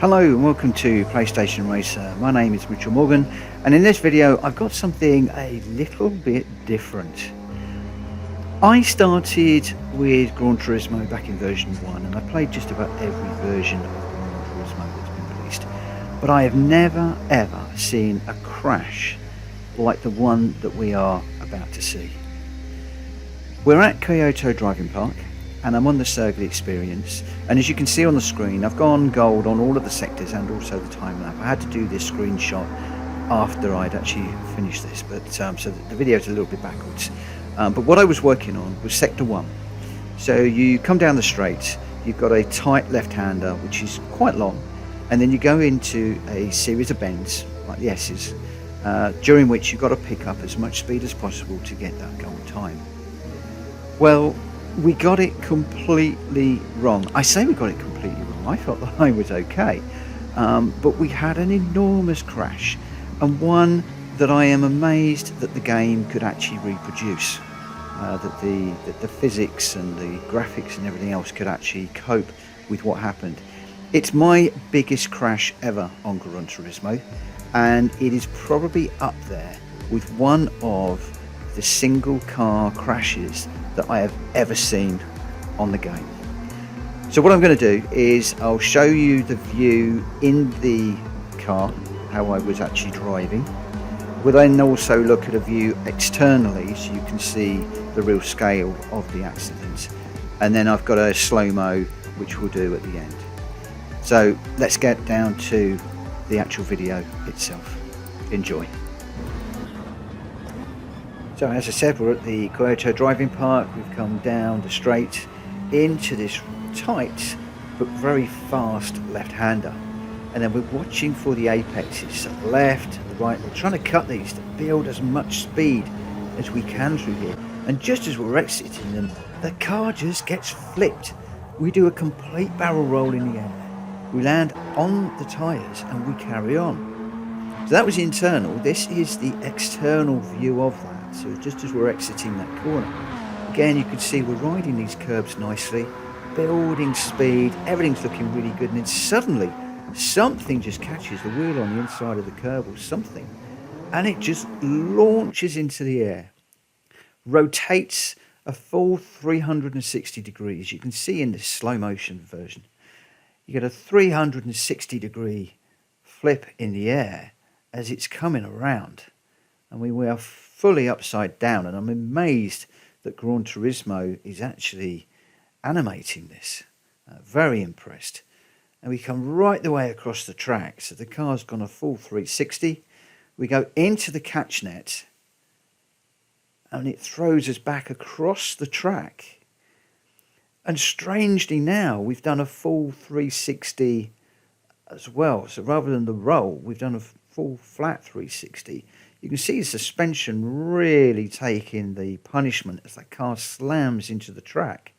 Hello and welcome to PlayStation Racer. My name is Mitchell Morgan, and in this video I've got something a little bit different. I started with Gran Turismo back in version 1, and I played just about every version of Gran Turismo that's been released, but I have never ever seen a crash like the one that we are about to see. We're at Kyoto Driving Park, and I'm on the circuit experience, and as you can see on the screen I've gone gold on all of the sectors and also the time lap. I had to do this screenshot after I'd actually finished this, but so the video is a little bit backwards, but what I was working on was sector 1. So you come down the straight, you've got a tight left-hander which is quite long, and then you go into a series of bends like the S's, during which you've got to pick up as much speed as possible to get that gold time. Well, we got it completely wrong. I say we got it completely wrong. I felt that I was okay, but we had an enormous crash, and one that I am amazed that the game could actually reproduce. That the physics and the graphics and everything else could actually cope with what happened. It's my biggest crash ever on Gran Turismo, and it is probably up there with one of the single car crashes that I have ever seen on the game. So what I'm going to do is I'll show you the view in the car, how I was actually driving. We'll then also look at a view externally so you can see the real scale of the accident, and then I've got a slow-mo which we'll do at the end. So let's get down to the actual video itself. Enjoy. So as I said, we're at the Kyoto Driving Park. We've come down the straight into this tight but very fast left-hander, and then we're watching for the apexes at the left and the right. We're trying to cut these to build as much speed as we can through here, and just as we're exiting them, the car just gets flipped. We do a complete barrel roll in the air, we land on the tyres, and we carry on. So that was internal. This is the external view of that. So just as we're exiting that corner, again you can see we're riding these curbs nicely, building speed, everything's looking really good, and then suddenly something just catches the wheel on the inside of the curb or something, and it just launches into the air, rotates a full 360 degrees. You can see in this slow motion version you get a 360 degree flip in the air as it's coming around, and we are fully upside down, and I'm amazed that Gran Turismo is actually animating this. Very impressed. And we come right the way across the track, so the car's gone a full 360. We go into the catch net, and it throws us back across the track. And strangely now, we've done a full 360 as well. So rather than the roll, we've done a full flat 360. You can see the suspension really taking the punishment as that car slams into the track.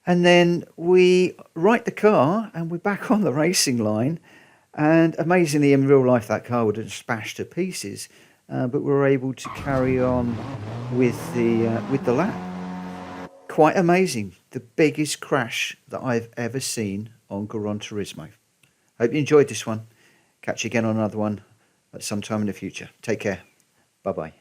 And then we right the car and we're back on the racing line. And amazingly, in real life, that car would have smashed to pieces. But we were able to carry on with the lap. Quite amazing. The biggest crash that I've ever seen on Gran Turismo. Hope you enjoyed this one. Catch you again on another one at some time in the future. Take care. Bye-bye.